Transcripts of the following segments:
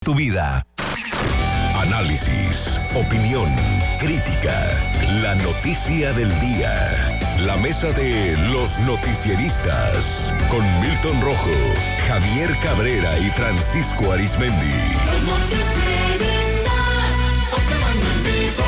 Tu vida. Análisis, opinión, crítica, la noticia del día. La mesa de los noticieristas con Milton Rojo, Javier Cabrera y Francisco Arizmendi. Los noticieristas, observando en vivo.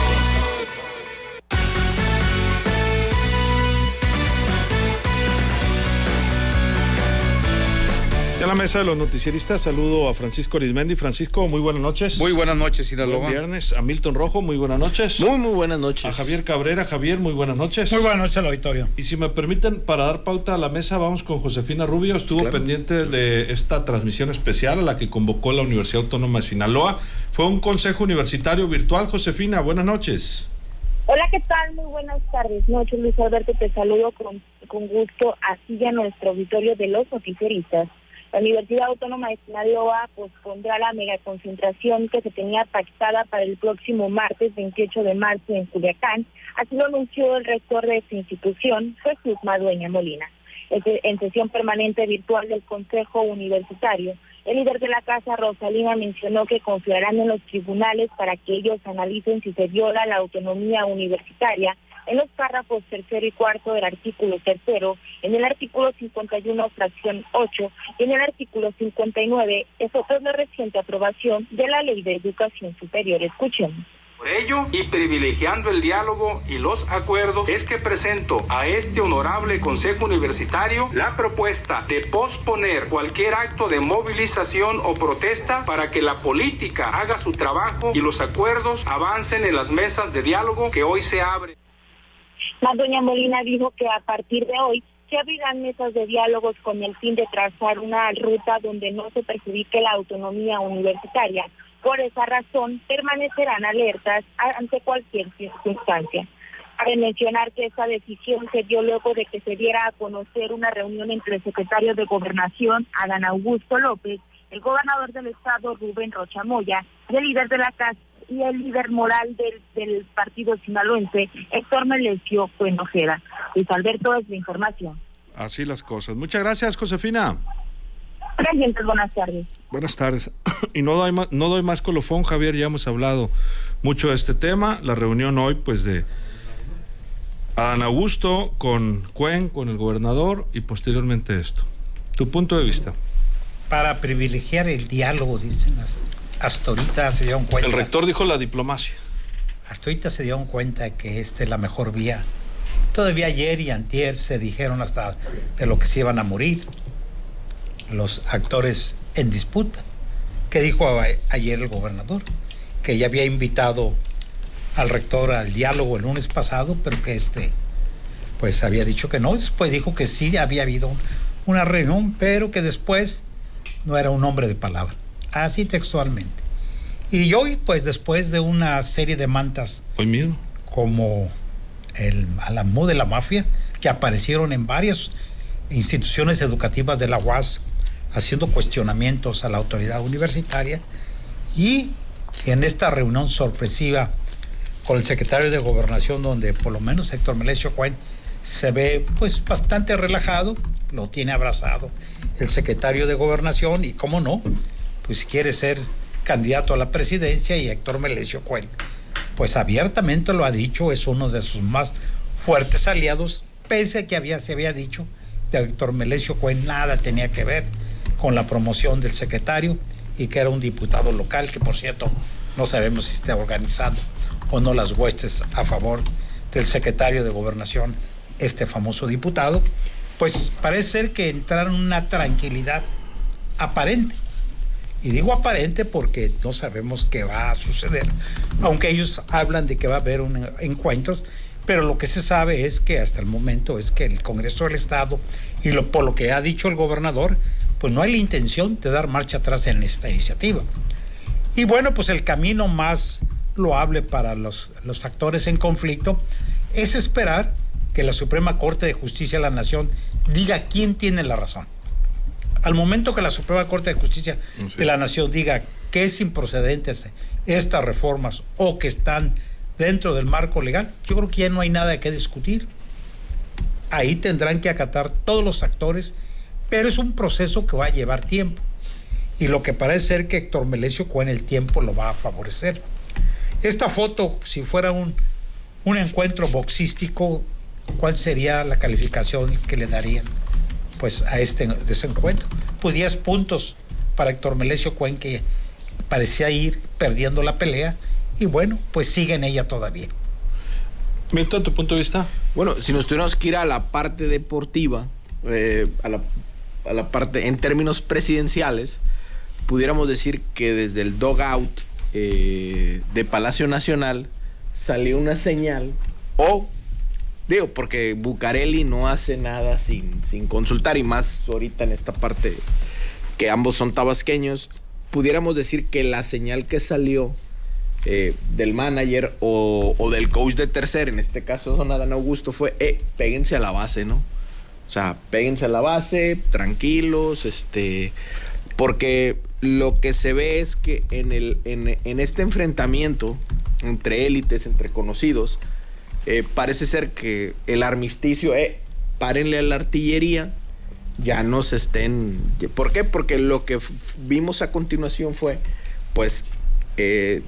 En la mesa de los noticieristas saludo a Francisco Arizmendi. Francisco, muy buenas noches. Muy buenas noches, Sinaloa. Buen viernes. A Milton Rojo, muy buenas noches. Muy buenas noches. A Javier Cabrera. Javier, muy buenas noches. Muy buenas noches al auditorio. Y si me permiten, para dar pauta a la mesa, vamos con Josefina Rubio. Estuvo pendiente de esta transmisión especial a la que convocó la Universidad Autónoma de Sinaloa. Fue un consejo universitario virtual. Josefina, buenas noches. Hola, ¿qué tal? Muy buenas tardes. Noches, Luis Alberto, te saludo con gusto así a nuestro auditorio de los noticieristas. La Universidad Autónoma de Sinaloa pospondrá la megaconcentración que se tenía pactada para el próximo martes 28 de marzo en Culiacán. Así lo anunció el rector de esta institución, Jesús Madueña Molina. En sesión permanente virtual del Consejo Universitario, el líder de la Casa, Rosalina, mencionó que confiarán en los tribunales para que ellos analicen si se viola la autonomía universitaria en los párrafos 3 y 4 del artículo 3, en el artículo 51, fracción 8, y en el artículo 59, eso tras la reciente aprobación de la Ley de Educación Superior. Escuchemos. Por ello, y privilegiando el diálogo y los acuerdos, es que presento a este honorable Consejo Universitario la propuesta de posponer cualquier acto de movilización o protesta para que la política haga su trabajo y los acuerdos avancen en las mesas de diálogo que hoy se abren. Doña Molina dijo que a partir de hoy se abrirán mesas de diálogos con el fin de trazar una ruta donde no se perjudique la autonomía universitaria. Por esa razón, permanecerán alertas ante cualquier circunstancia. Cabe mencionar que esta decisión se dio luego de que se diera a conocer una reunión entre el secretario de Gobernación, Adán Augusto López, el gobernador del estado, Rubén Rocha Moya, y el líder de la Casa y el líder moral del partido sinaloense, Héctor Melesio Cuenojera. Luis Alberto, es la información. Así las cosas. Muchas gracias, Josefina. Presidentes, buenas tardes. Buenas tardes. Y no doy más colofón, Javier, ya hemos hablado mucho de este tema. La reunión hoy, pues, de Adán Augusto con el gobernador, y posteriormente esto. Tu punto de vista. Para privilegiar el diálogo, dicen, hasta ahorita se dieron cuenta. El rector dijo la diplomacia. Hasta ahorita se dieron cuenta que esta es la mejor vía. Todavía ayer y antier se dijeron hasta de lo que se iban a morir los actores en disputa. ¿Qué dijo ayer el gobernador? Que ya había invitado al rector al diálogo el lunes pasado, pero que pues había dicho que no. Después dijo que sí había habido una reunión, pero que después no era un hombre de palabra. Así textualmente. Y hoy, pues después de una serie de mantas, hoy mismo, como el Alamú de la mafia, que aparecieron en varias instituciones educativas de la UAS, haciendo cuestionamientos a la autoridad universitaria, y en esta reunión sorpresiva con el secretario de Gobernación, donde por lo menos Héctor Melesio Cuen se ve pues bastante relajado, lo tiene abrazado el secretario de Gobernación, y cómo no, pues quiere ser candidato a la presidencia, y Héctor Melesio Cuen pues abiertamente lo ha dicho, es uno de sus más fuertes aliados, pese a que se había dicho que Héctor Melesio Cuen nada tenía que ver con la promoción del secretario, y que era un diputado local, que por cierto no sabemos si está organizando o no las huestes a favor del secretario de Gobernación, este famoso diputado. Pues parece ser que entraron en una tranquilidad aparente. Y digo aparente porque no sabemos qué va a suceder, aunque ellos hablan de que va a haber encuentros, pero lo que se sabe es que hasta el momento es que el Congreso del Estado, y por lo que ha dicho el gobernador, pues no hay la intención de dar marcha atrás en esta iniciativa. Y bueno, pues el camino más loable para los actores en conflicto es esperar que la Suprema Corte de Justicia de la Nación diga quién tiene la razón. Al momento que la Suprema Corte de Justicia de la Nación diga que es improcedentes estas reformas o que están dentro del marco legal, yo creo que ya no hay nada que discutir. Ahí tendrán que acatar todos los actores, pero es un proceso que va a llevar tiempo. y lo que parece ser que Héctor Melesio Cuen el tiempo lo va a favorecer. Esta foto, si fuera un encuentro boxístico, ¿cuál sería la calificación que le darían pues a ese encuentro? Pues 10 puntos para Héctor Melesio Cuen, que parecía ir perdiendo la pelea, y bueno, pues sigue en ella todavía. Milton, ¿tu punto de vista? Bueno, si nos tuviéramos que ir a la parte deportiva, a la parte en términos presidenciales, pudiéramos decir que desde el dugout de Palacio Nacional salió una señal, porque Bucareli no hace nada sin consultar, y más ahorita en esta parte que ambos son tabasqueños, pudiéramos decir que la señal que salió del manager o del coach de tercer, en este caso don Adán Augusto, fue péguense a la base, ¿no? O sea, péguense a la base, tranquilos, porque lo que se ve es que en este enfrentamiento entre élites, entre conocidos, parece ser que el armisticio, párenle a la artillería, ya no se estén... ¿Por qué? Porque lo que vimos a continuación fue, pues, 3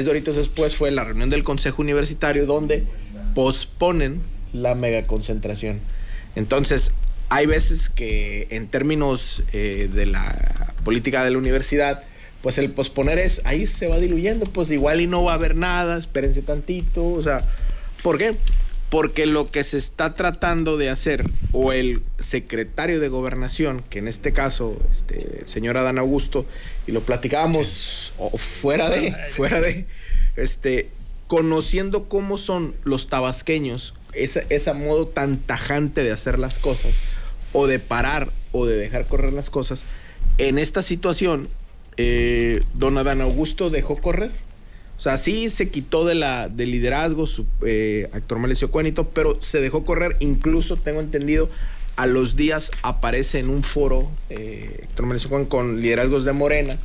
doritos después fue la reunión del Consejo Universitario, donde posponen la megaconcentración. Entonces, hay veces que en términos de la política de la universidad, pues el posponer ahí se va diluyendo, pues igual y no va a haber nada, espérense tantito, o sea, ¿por qué? Porque lo que se está tratando de hacer, o el secretario de Gobernación, que en este caso, señor Adán Augusto, y lo platicábamos fuera de, conociendo cómo son los tabasqueños, ese modo tan tajante de hacer las cosas, o de parar, o de dejar correr las cosas, en esta situación, don Adán Augusto dejó correr. O sea, sí se quitó del liderazgo Héctor Melesio Cuen, pero se dejó correr. Incluso tengo entendido, a los días aparece en un foro Héctor Melesio Cuen con liderazgos de Morena.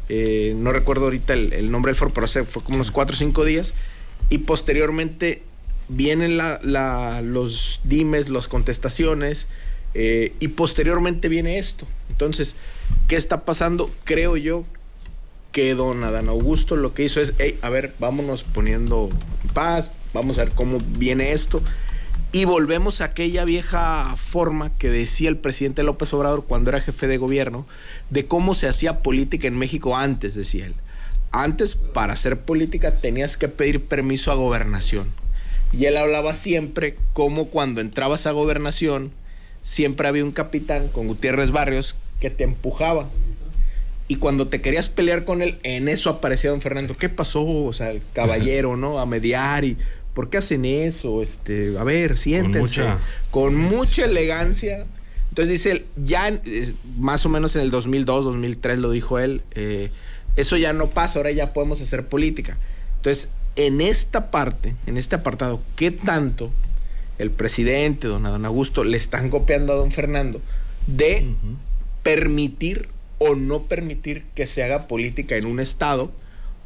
No recuerdo ahorita el nombre del foro, pero fue como unos 4 o 5 días. Y posteriormente vienen los dimes, las contestaciones, y posteriormente viene esto. Entonces, ¿qué está pasando? Creo yo que don Adán Augusto lo que hizo es, a ver, vámonos poniendo en paz, vamos a ver cómo viene esto, y volvemos a aquella vieja forma que decía el presidente López Obrador cuando era jefe de gobierno, de cómo se hacía política en México antes, decía él. Antes, para hacer política, tenías que pedir permiso a Gobernación. Y él hablaba siempre como cuando entrabas a Gobernación, siempre había un capitán con Gutiérrez Barrios que te empujaba. Y cuando te querías pelear con él, en eso aparecía don Fernando. ¿Qué pasó? O sea, el caballero, ¿no? A mediar. ¿Y por qué hacen eso? A ver, siéntense. Con mucha elegancia. Entonces dice él, ya más o menos en el 2002, 2003 lo dijo él, eso ya no pasa, ahora ya podemos hacer política. Entonces, en esta parte, en este apartado, ¿qué tanto el presidente, don Adán Augusto, le están copiando a don Fernando de permitir o no permitir que se haga política en un estado,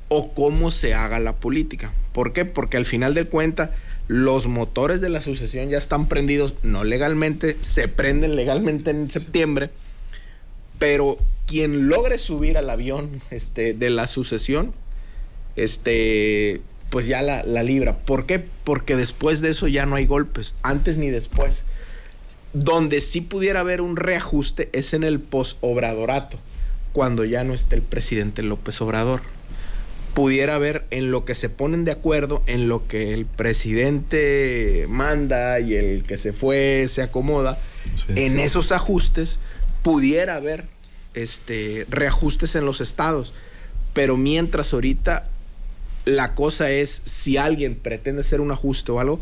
o cómo se haga la política? ¿Por qué? Porque al final de cuentas los motores de la sucesión ya están prendidos, no legalmente, se prenden legalmente en septiembre, pero quien logre subir al avión de la sucesión, pues ya la libra. ¿Por qué? Porque después de eso ya no hay golpes, antes ni después. Donde sí pudiera haber un reajuste es en el posobradorato, cuando ya no esté el presidente López Obrador. Pudiera haber en lo que se ponen de acuerdo, en lo que el presidente manda y el que se fue se acomoda, en esos ajustes pudiera haber reajustes en los estados. Pero mientras ahorita la cosa es, si alguien pretende hacer un ajuste o algo,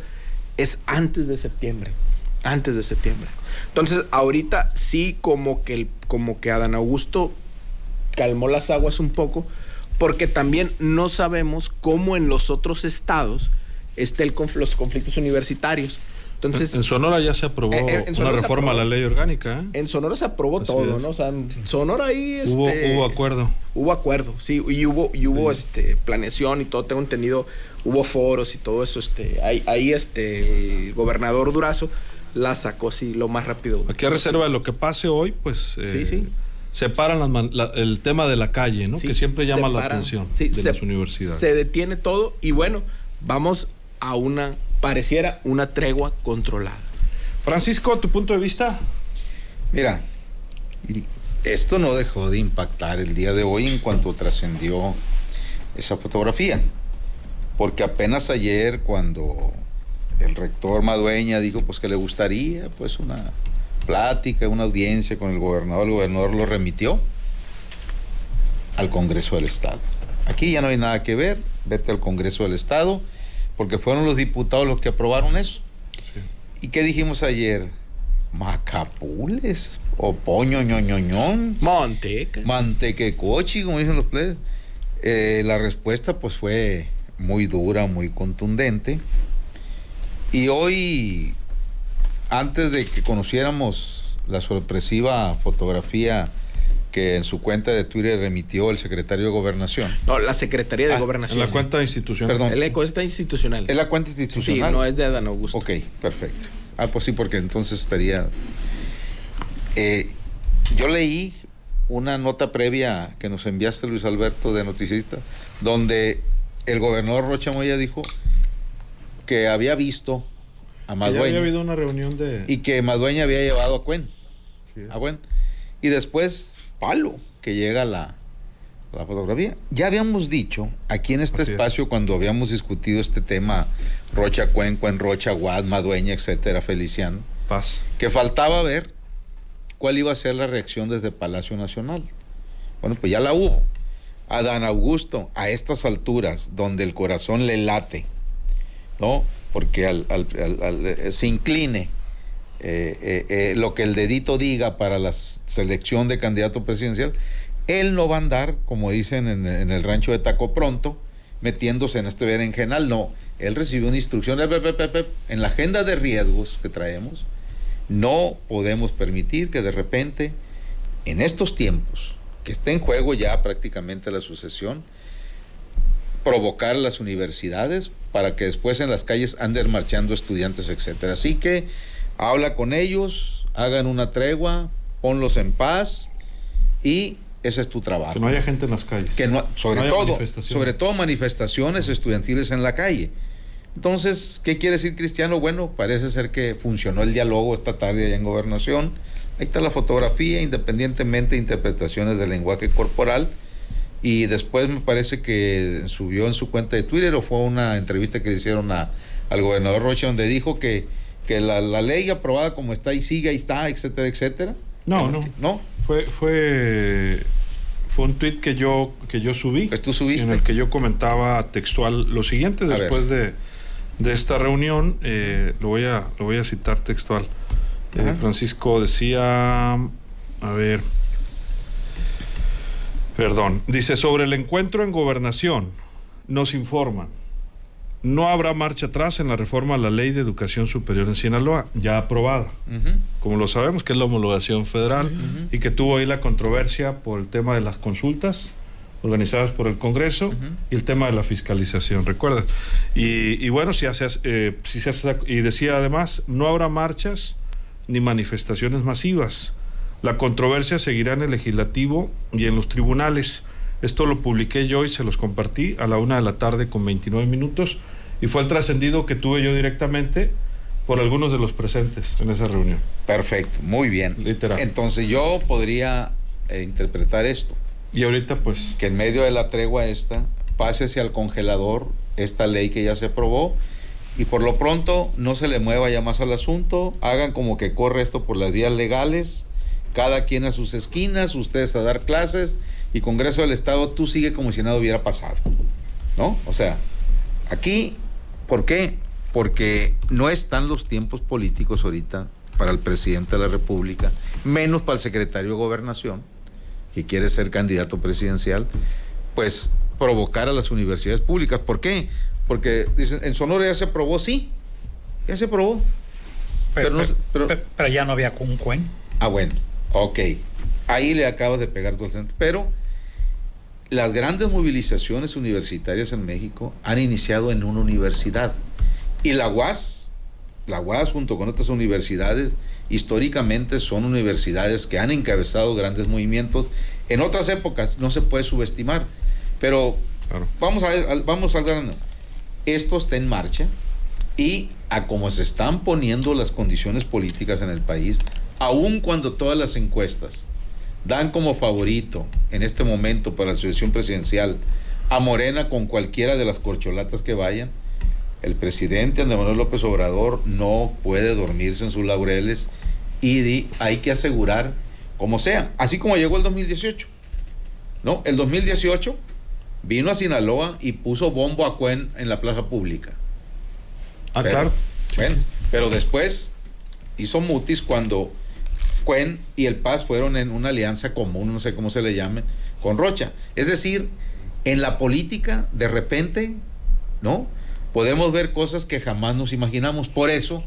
es antes de septiembre. Entonces ahorita sí como que Adán Augusto calmó las aguas un poco, porque también no sabemos cómo en los otros estados los conflictos universitarios. Entonces, en Sonora ya se aprobó una reforma a la ley orgánica. En Sonora se aprobó todo, ¿no? O sea, en Sonora ahí hubo acuerdo. Hubo acuerdo, sí, y hubo planeación y todo, tengo entendido, hubo foros y todo eso. Ahí el gobernador Durazo la sacó así lo más rápido. Aquí a reserva de lo que pase hoy, pues sí. separan el tema de la calle, ¿no? Sí, que siempre llama la separan, atención sí, de las universidades. Se detiene todo y bueno, vamos a pareciera una tregua controlada. Francisco, ¿tu punto de vista? Mira, esto no dejó de impactar el día de hoy en cuanto trascendió esa fotografía, porque apenas ayer cuando el rector Madueña dijo pues que le gustaría pues una plática, una audiencia con el gobernador lo remitió al Congreso del Estado. Aquí ya no hay nada que ver, vete al Congreso del Estado, porque fueron los diputados los que aprobaron eso. Sí. ¿Y qué dijimos ayer? Macapules, o poño ñoñoñón, mantequecochi, como dicen los plebes. La respuesta pues fue muy dura, muy contundente. Y hoy, antes de que conociéramos la sorpresiva fotografía que en su cuenta de Twitter remitió el secretario de Gobernación. No, la Secretaría de Gobernación. En la cuenta institucional. Perdón. En la cuenta institucional. ¿Es la cuenta institucional? Sí, no es de Adán Augusto. Ok, perfecto. Pues sí, porque entonces estaría... yo leí una nota previa que nos enviaste, Luis Alberto, de Noticista, donde el gobernador Rocha Moya dijo que había visto a Madueña. Ya había habido una reunión de... Y que Madueña había llevado a Cuen. Sí. A Cuen. Y después, palo, que llega la fotografía. Ya habíamos dicho aquí en este espacio, cuando habíamos discutido este tema, Rocha Cuen, Cuen Rocha, Guad, Madueña, etcétera, Feliciano, Paz, que faltaba ver cuál iba a ser la reacción desde Palacio Nacional. Bueno, pues ya la hubo. Adán Augusto, a estas alturas, donde el corazón le late, ¿no? Porque se incline lo que el dedito diga para la selección de candidato presidencial, él no va a andar, como dicen en el rancho de Taco Pronto, metiéndose en este berenjenal. No, él recibió una instrucción en la agenda de riesgos que traemos. No podemos permitir que de repente, en estos tiempos, que esté en juego ya prácticamente la sucesión, provocar a las universidades para que después en las calles anden marchando estudiantes, etcétera. Así que habla con ellos, hagan una tregua, ponlos en paz y ese es tu trabajo. Que no haya gente en las calles. Que no, sobre todo manifestaciones estudiantiles en la calle. Entonces, ¿qué quiere decir, Cristiano? Bueno, parece ser que funcionó el diálogo esta tarde allá en Gobernación. Ahí está la fotografía, independientemente de interpretaciones del lenguaje corporal. Y después me parece que subió en su cuenta de Twitter, o fue una entrevista que le hicieron al gobernador Rocha, donde dijo que la ley aprobada como está y sigue, ahí está, etcétera, etcétera. No. Fue un tuit que yo subí. Pues tú subiste. En el que yo comentaba textual lo siguiente después de esta reunión. Lo voy a citar textual. Francisco decía, dice: sobre el encuentro en Gobernación, nos informan, no habrá marcha atrás en la reforma a la Ley de Educación Superior en Sinaloa, ya aprobada, como lo sabemos, que es la homologación federal, y que tuvo ahí la controversia por el tema de las consultas organizadas por el Congreso y el tema de la fiscalización, ¿recuerdas? Y bueno, y decía además, no habrá marchas ni manifestaciones masivas. La controversia seguirá en el legislativo y en los tribunales. Esto lo publiqué yo y se los compartí a la 1:29 p.m. y fue el trascendido que tuve yo directamente por algunos de los presentes en esa reunión. Perfecto, muy bien. Literal. Entonces yo podría interpretar esto. Y ahorita pues... que en medio de la tregua pase hacia el congelador esta ley que ya se aprobó, y por lo pronto no se le mueva ya más al asunto, hagan como que corre esto por las vías legales, cada quien a sus esquinas, ustedes a dar clases, y Congreso del Estado, tú sigue como si nada hubiera pasado, ¿no? O sea, aquí, ¿por qué? Porque no están los tiempos políticos ahorita para el presidente de la República, menos para el secretario de Gobernación, que quiere ser candidato presidencial, pues provocar a las universidades públicas. ¿Por qué? Porque dicen, en Sonora ya se aprobó, sí, ya se aprobó. Pero ya no había un Cuen. Bueno, ok. Ahí le acabas de pegar tu centro. Pero las grandes movilizaciones universitarias en México han iniciado en una universidad. Y la UAS junto con otras universidades históricamente son universidades que han encabezado grandes movimientos. En otras épocas no se puede subestimar, pero Claro. vamos al grano. Esto está en marcha y a como se están poniendo las condiciones políticas en el país, aun cuando todas las encuestas dan como favorito en este momento para la sucesión presidencial a Morena con cualquiera de las corcholatas que vayan, el presidente Andrés Manuel López Obrador no puede dormirse en sus laureles y hay que asegurar como sea, así como llegó el 2018, ¿no? El 2018 vino a Sinaloa y puso bombo a Cuen en la plaza pública. Claro. Bueno, pero después hizo mutis cuando Cuen y el Paz fueron en una alianza común, no sé cómo se le llame, con Rocha. Es decir, en la política, de repente, ¿no? Podemos ver cosas que jamás nos imaginamos. Por eso,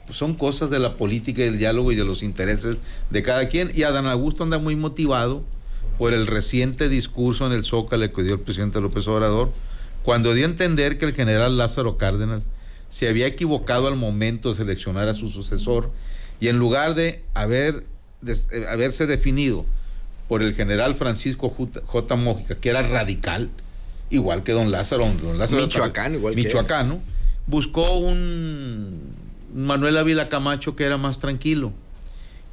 pues son cosas de la política y del diálogo y de los intereses de cada quien. Y Adán Augusto anda muy motivado por el reciente discurso en el Zócalo que dio el presidente López Obrador, cuando dio a entender que el general Lázaro Cárdenas se había equivocado al momento de seleccionar a su sucesor, y en lugar de haberse definido por el general Francisco J. Mójica, que era radical, igual que don Lázaro Michoacán, igual que michoacano, buscó un Manuel Ávila Camacho que era más tranquilo.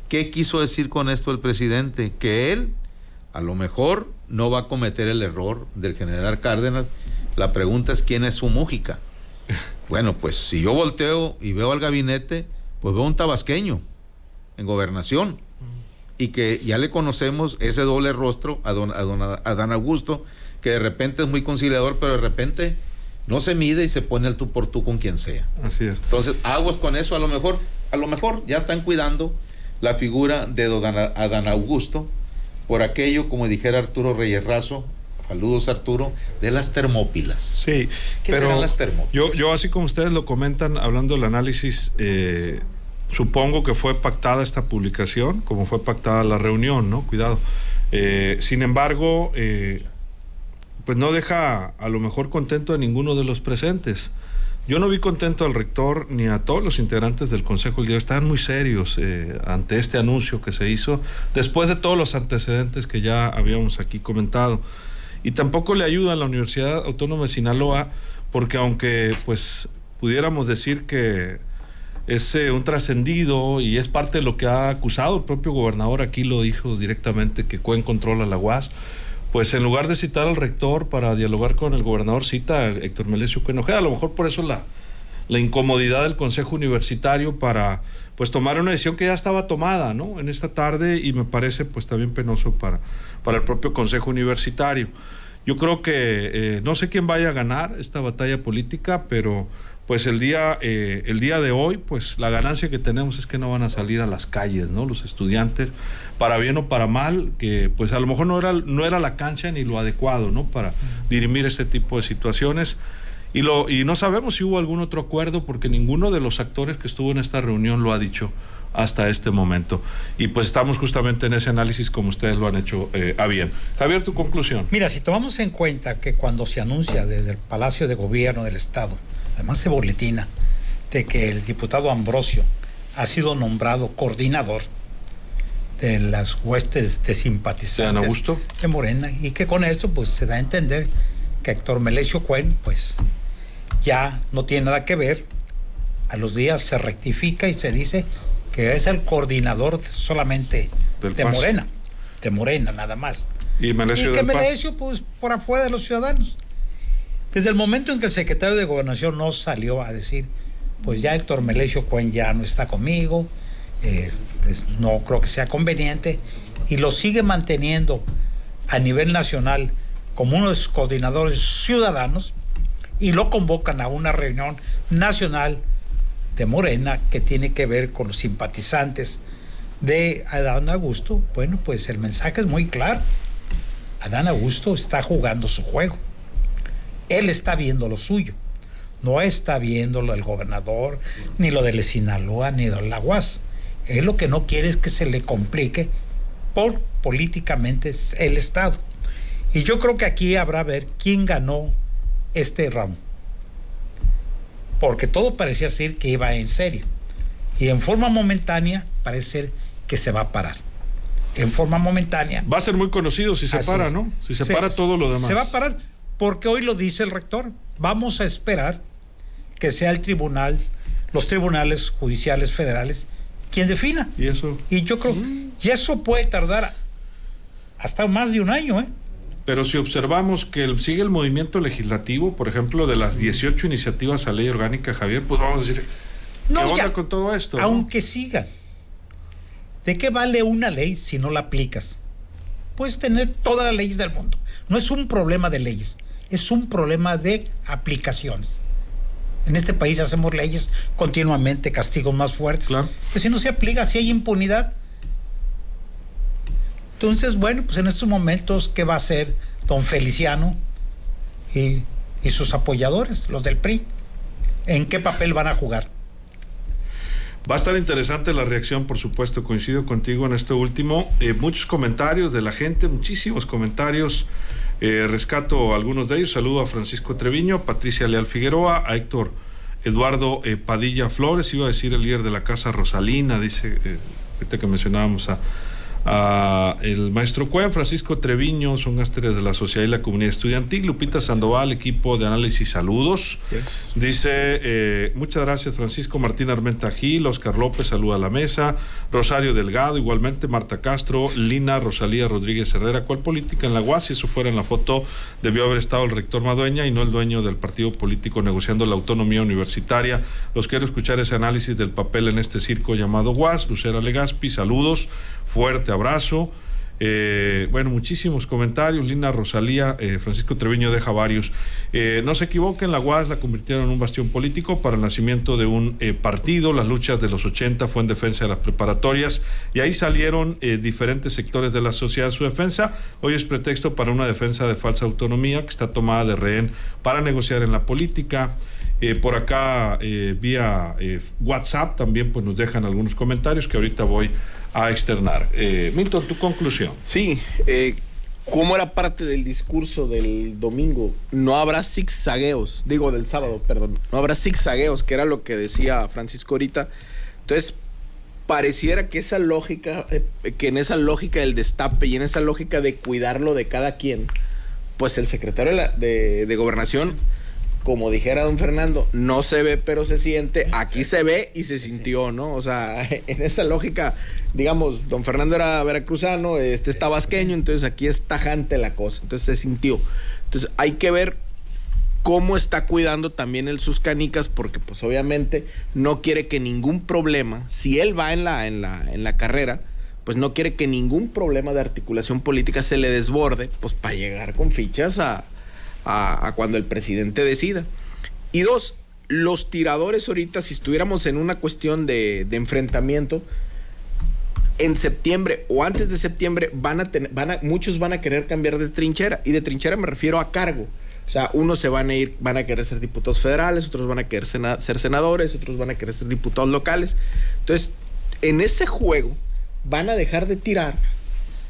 ¿Qué quiso decir con esto el presidente? Que él a lo mejor no va a cometer el error del general Cárdenas. La pregunta es quién es su Mújica. Bueno, pues si yo volteo y veo al gabinete, pues veo un tabasqueño en gobernación, y que ya le conocemos ese doble rostro a Adán Augusto, que de repente es muy conciliador, pero de repente no se mide y se pone al tú por tú con quien sea. Así es. Entonces, aguas con eso. A lo mejor ya están cuidando la figura de Adán Augusto por aquello, como dijera Arturo Reyes Razo, saludos Arturo, de las Termópilas. Sí, ¿Qué pero serán las Termópilas? yo así como ustedes lo comentan, hablando del análisis, supongo que fue pactada esta publicación, como fue pactada la reunión, ¿no? Cuidado. Sin embargo, pues no deja a lo mejor contento a ninguno de los presentes. Yo no vi contento al rector ni a todos los integrantes del Consejo el día. Estaban muy serios ante este anuncio que se hizo, después de todos los antecedentes que ya habíamos aquí comentado. Y tampoco le ayuda a la Universidad Autónoma de Sinaloa, porque aunque pues pudiéramos decir que es un trascendido y es parte de lo que ha acusado el propio gobernador, aquí lo dijo directamente, que Cuen controla la UAS, pues en lugar de citar al rector para dialogar con el gobernador, cita a Héctor Melesio Cuen Ojeda. A lo mejor por eso la incomodidad del Consejo Universitario para pues tomar una decisión que ya estaba tomada, ¿no? En esta tarde, y me parece pues también penoso para el propio Consejo Universitario. Yo creo que no sé quién vaya a ganar esta batalla política, pero pues el día de hoy, pues la ganancia que tenemos es que no van a salir a las calles, ¿no? Los estudiantes, para bien o para mal, que pues a lo mejor no era la cancha ni lo adecuado, ¿no? Para dirimir este tipo de situaciones. Y no sabemos si hubo algún otro acuerdo, porque ninguno de los actores que estuvo en esta reunión lo ha dicho hasta este momento. Y pues estamos justamente en ese análisis como ustedes lo han hecho a bien. Javier, tu conclusión. Mira, si tomamos en cuenta que cuando se anuncia desde el Palacio de Gobierno del Estado, además se boletina de que el diputado Ambrosio ha sido nombrado coordinador de las huestes de simpatizantes ¿De Adán Augusto? de Morena, y que con esto pues se da a entender que Héctor Melesio Cuen pues ya no tiene nada que ver. A los días se rectifica y se dice que es el coordinador solamente de Morena, nada más. Y Melesio que Melesio pues por afuera de los ciudadanos. Desde el momento en que el secretario de Gobernación no salió a decir, pues ya Héctor Melesio Cuen ya no está conmigo, pues no creo que sea conveniente, y lo sigue manteniendo a nivel nacional como uno de sus coordinadores ciudadanos, y lo convocan a una reunión nacional de Morena que tiene que ver con los simpatizantes de Adán Augusto. Bueno, pues el mensaje es muy claro. Adán Augusto está jugando su juego. Él está viendo lo suyo, no está viendo lo del gobernador, ni lo de Sinaloa, ni de la UAS. Él lo que no quiere es que se le complique por políticamente el Estado. Y yo creo que aquí habrá ver quién ganó este round, porque todo parecía decir que iba en serio. Y en forma momentánea parece ser que se va a parar. En forma momentánea. Va a ser muy conocido si se Así para, es. ¿no? Si se para todo lo demás. Se va a parar porque hoy lo dice el rector. Vamos a esperar que sea el tribunal, los tribunales judiciales federales, quien defina. Y eso. Y yo creo, y eso puede tardar hasta más de un año, ¿eh? Pero si observamos que sigue el movimiento legislativo, por ejemplo, de las 18 iniciativas a ley orgánica, Javier, pues vamos a decir, ¿qué onda con todo esto? Aunque sigan. ¿De qué vale una ley si no la aplicas? Puedes tener todas las leyes del mundo. No es un problema de leyes, es un problema de aplicaciones. En este país hacemos leyes continuamente, castigos más fuertes. Claro. Pues si no se aplica, si hay impunidad. Entonces, bueno, pues en estos momentos, ¿qué va a hacer don Feliciano y sus apoyadores, los del PRI? ¿En qué papel van a jugar? Va a estar interesante la reacción, por supuesto, coincido contigo en esto último. Muchos comentarios de la gente, muchísimos comentarios. Rescato algunos de ellos. Saludo a Francisco Treviño, a Patricia Leal Figueroa, a Héctor Eduardo Padilla Flores, iba a decir el líder de la Casa Rosalina, dice, ahorita que mencionábamos a el maestro Cuen, Francisco Treviño, son ásteres de la sociedad y la comunidad estudiantil. Lupita Sandoval, equipo de análisis, saludos. Yes. Dice, muchas gracias Francisco. Martín Armenta Gil, Oscar López, saluda a la mesa. Rosario Delgado, igualmente. Marta Castro, Lina Rosalía Rodríguez Herrera, ¿cuál política en la UAS? Si eso fuera en la foto, debió haber estado el rector Madueña y no el dueño del partido político negociando la autonomía universitaria. Los quiero escuchar ese análisis del papel en este circo llamado UAS. Lucera Legaspi, saludos. Fuerte abrazo. Bueno, muchísimos comentarios. Lina Rosalía, Francisco Treviño deja varios. No se equivoquen, la UAS la convirtieron en un bastión político para el nacimiento de un partido. Las luchas de los 80 fue en defensa de las preparatorias y ahí salieron diferentes sectores de la sociedad a su defensa. Hoy es pretexto para una defensa de falsa autonomía que está tomada de rehén para negociar en la política. Por acá, vía WhatsApp, también pues nos dejan algunos comentarios que ahorita voy a externar. Milton, tu conclusión. Sí, como era parte del discurso del domingo, no habrá zigzagueos, digo del sábado, perdón, no habrá zigzagueos, que era lo que decía Francisco ahorita. Entonces, pareciera que esa lógica, que en esa lógica del destape y en esa lógica de cuidarlo de cada quien, pues el secretario de Gobernación, como dijera don Fernando, no se ve pero se siente, aquí se ve y se sintió, ¿no? O sea, en esa lógica, digamos, don Fernando era veracruzano, este es tabasqueño, entonces aquí es tajante la cosa, entonces se sintió. Entonces hay que ver cómo está cuidando también él sus canicas, porque pues obviamente no quiere que ningún problema, si él va en la carrera, pues no quiere que ningún problema de articulación política se le desborde, pues para llegar con fichas a cuando el presidente decida. Y dos, los tiradores ahorita, si estuviéramos en una cuestión de enfrentamiento, en septiembre o antes de septiembre muchos van a querer cambiar de trinchera, y de trinchera me refiero a cargo. O sea, unos van a querer ser diputados federales, otros van a querer ser senadores, otros van a querer ser diputados locales. Entonces, en ese juego van a dejar de tirar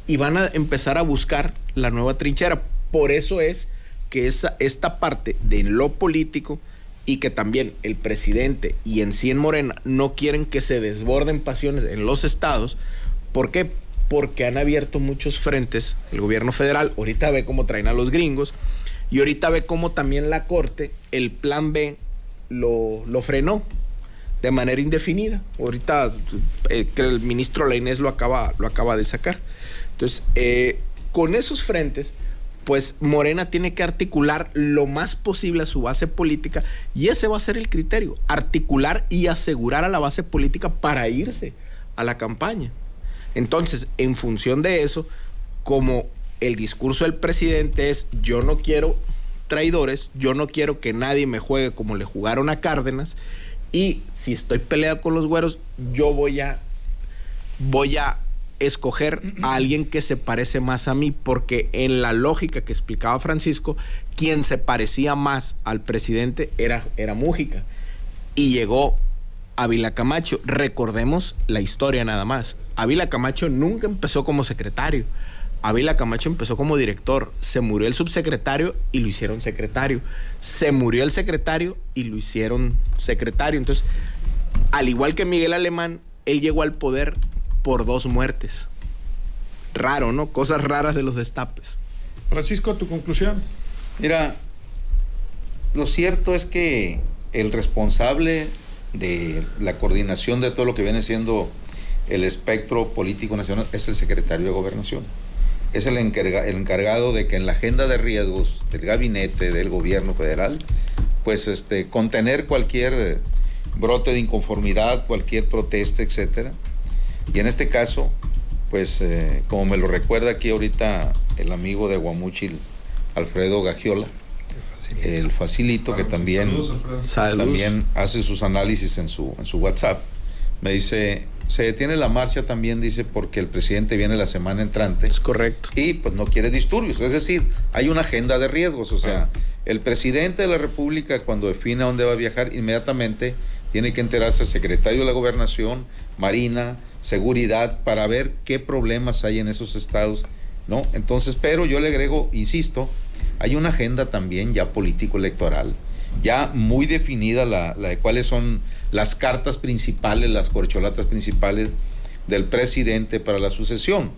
y van a empezar a buscar la nueva trinchera. Por eso es que esta parte de lo político, y que también el presidente y en sí en Morena no quieren que se desborden pasiones en los estados. ¿Por qué? Porque han abierto muchos frentes el gobierno federal. Ahorita ve cómo traen a los gringos, y ahorita ve cómo también la Corte, el plan B, lo frenó de manera indefinida. Ahorita que el ministro Lainez lo acaba de sacar. Entonces, con esos frentes, pues Morena tiene que articular lo más posible a su base política, y ese va a ser el criterio, articular y asegurar a la base política para irse a la campaña. Entonces, en función de eso, como el discurso del presidente es: yo no quiero traidores, yo no quiero que nadie me juegue como le jugaron a Cárdenas, y si estoy peleado con los güeros, yo voy a escoger a alguien que se parece más a mí, porque en la lógica que explicaba Francisco, quien se parecía más al presidente era Mújica, y llegó Ávila Camacho. Recordemos la historia nada más. Ávila Camacho nunca empezó como secretario. Ávila Camacho empezó como director. Se murió el subsecretario y lo hicieron secretario. Se murió el secretario y lo hicieron secretario. Entonces, al igual que Miguel Alemán, él llegó al poder por 2 muertes. Raro, ¿no? Cosas raras de los destapes. Francisco, tu conclusión. Mira, lo cierto es que el responsable de la coordinación de todo lo que viene siendo el espectro político nacional es el secretario de Gobernación. Es el encargado de que en la agenda de riesgos del gabinete del gobierno federal, pues contener cualquier brote de inconformidad, cualquier protesta, etcétera. Y en este caso, pues como me lo recuerda aquí ahorita el amigo de Guamúchil, Alfredo Gagiola, el facilito, que también, también hace sus análisis en su WhatsApp, me dice, se detiene la marcha también, dice, porque el presidente viene la semana entrante. Es correcto. Y pues no quiere disturbios. Es decir, hay una agenda de riesgos. O sea, el presidente de la República, cuando define a dónde va a viajar, inmediatamente tiene que enterarse el secretario de la Gobernación, Marina, Seguridad, para ver qué problemas hay en esos estados, ¿no? Entonces, pero yo le agrego, insisto, hay una agenda también ya político-electoral, ya muy definida la de cuáles son las cartas principales, las corcholatas principales del presidente para la sucesión.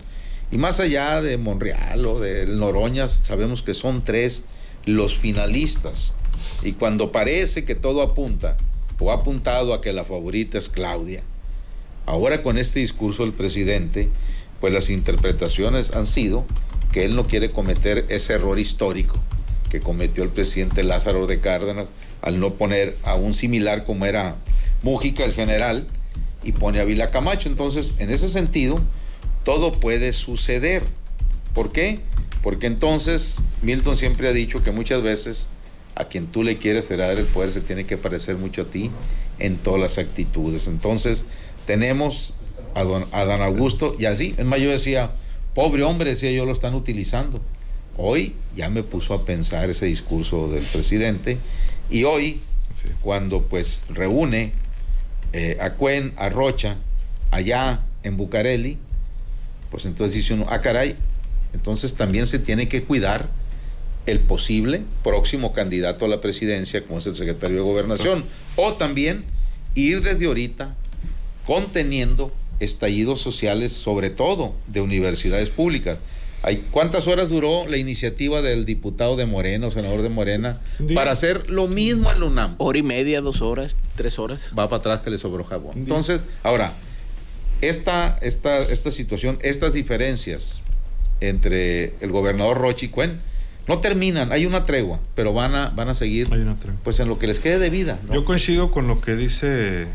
Y más allá de Monreal o de Noroña, sabemos que son 3 los finalistas. Y cuando parece que todo apunta, o ha apuntado a que la favorita es Claudia, ahora con este discurso del presidente, pues las interpretaciones han sido que él no quiere cometer ese error histórico que cometió el presidente Lázaro de Cárdenas al no poner a un similar como era Mújica, el general, y pone a Vila Camacho. Entonces, en ese sentido, todo puede suceder. ¿Por qué? Porque entonces Milton siempre ha dicho que muchas veces a quien tú le quieres heredar el poder se tiene que parecer mucho a ti en todas las actitudes. Entonces, tenemos a Dan Augusto, y así, es más, yo decía, pobre hombre, decía yo, lo están utilizando. Hoy ya me puso a pensar ese discurso del presidente, y hoy, cuando pues reúne a Cuen, a Rocha, allá en Bucareli, pues entonces dice uno, caray, entonces también se tiene que cuidar el posible próximo candidato a la presidencia, como es el secretario de Gobernación, o también ir desde ahorita conteniendo estallidos sociales, sobre todo de universidades públicas. ¿Cuántas horas duró la iniciativa del diputado de Morena o senador de Morena para hacer lo mismo en la UNAM? 1:30, 2 horas, 3 horas. Va para atrás que le sobró jabón. Entonces, ahora, esta situación, estas diferencias entre el gobernador Rocha y Cuen no terminan, hay una tregua, pero van a seguir pues en lo que les quede de vida, ¿no? Yo coincido con lo que dice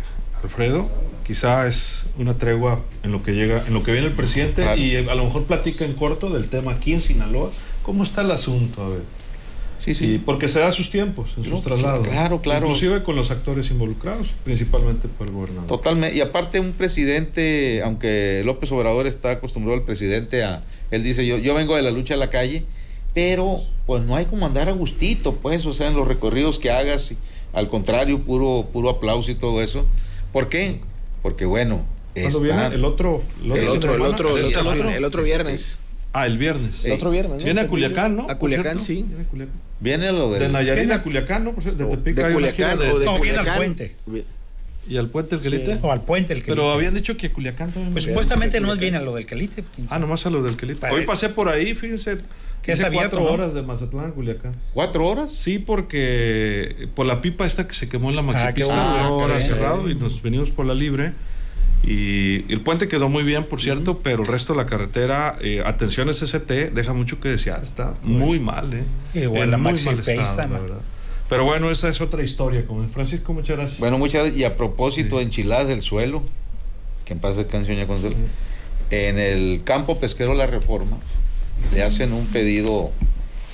Alfredo. Quizá es una tregua en lo que viene el presidente, claro. Y a lo mejor platica en corto del tema aquí en Sinaloa. ¿Cómo está el asunto? A ver. Sí. Y porque se da sus tiempos, en sus traslados. Claro. Inclusive con los actores involucrados, principalmente por el gobernador. Totalmente. Y aparte un presidente, aunque López Obrador está acostumbrado al presidente él dice, yo vengo de la lucha a la calle, pero pues no hay como andar a gustito, pues, o sea, en los recorridos que hagas, al contrario, puro aplauso y todo eso. ¿Por qué? Porque bueno, ¿cuándo viene? El otro viernes. El viernes. El otro viernes, ¿no? Viene a Culiacán, ¿no? A Culiacán, sí. Viene lo de Nayarit a Culiacán, ¿no? De Tepic, de Culiacán o de Culiacán. Culiacán. Al puente. ¿Y al puente el Quelite? Sí. O al puente el Quelite. Pero habían dicho que Culiacán también. Pues supuestamente no viene a lo del Quelite. Nomás a lo del Quelite. Hoy pasé por ahí, fíjense. Que hice 4 horas de Mazatlán a Culiacán. ¿4 horas? Sí, porque por la pipa esta que se quemó en la Maxipista, 2 horas cerrado, y nos venimos por la libre. Y el puente quedó muy bien, por cierto, pero el resto de la carretera, atención SST, deja mucho que desear, está muy mal, Igual la muy mal Maxipista, estado, la verdad. Pero bueno, esa es otra historia. Como Francisco, muchas gracias. Bueno, muchas gracias. Y a propósito de enchiladas del suelo, que en paz descanse doña Consuelo, en el campo pesquero La Reforma le hacen un pedido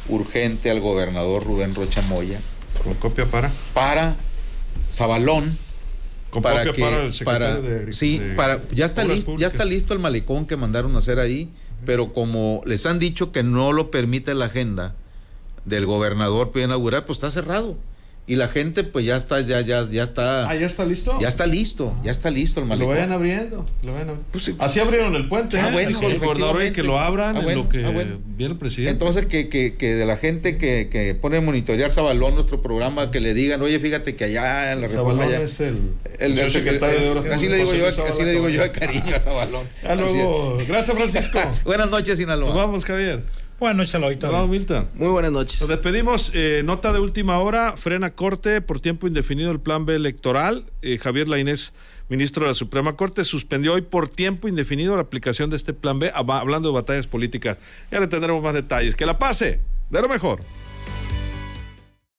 urgente al gobernador Rubén Rocha Moya. ¿Con copia para Zabalón. Para el secretario ya está listo el malecón que mandaron a hacer ahí, pero como les han dicho que no lo permite la agenda del gobernador para inaugurar, pues está cerrado. y la gente pues ya está. ¿Ya está listo? Ya está listo el malecón. Lo vayan abriendo. Pues, así abrieron el puente. bueno, Dijo el gobernador hoy que lo abran en lo que viene el presidente. Entonces que de la gente que pone a monitorear Zabalón nuestro programa, que le digan, oye, fíjate que allá en la Reforma Zabalón es el secretario de Obras así le digo Públicas, yo, así le digo yo de cariño a Zabalón. Luego, gracias, Francisco. Buenas noches, Sinaloa. Nos vamos, Javier. Buenas noches, Eloíto. Nos vamos, Milton. Muy buenas noches. Nos despedimos. Nota de última hora. Frena corte por tiempo indefinido el plan B electoral. Javier Lainez, ministro de la Suprema Corte, suspendió hoy por tiempo indefinido la aplicación de este plan B, hablando de batallas políticas. Ya le tendremos más detalles. Que la pase de lo mejor.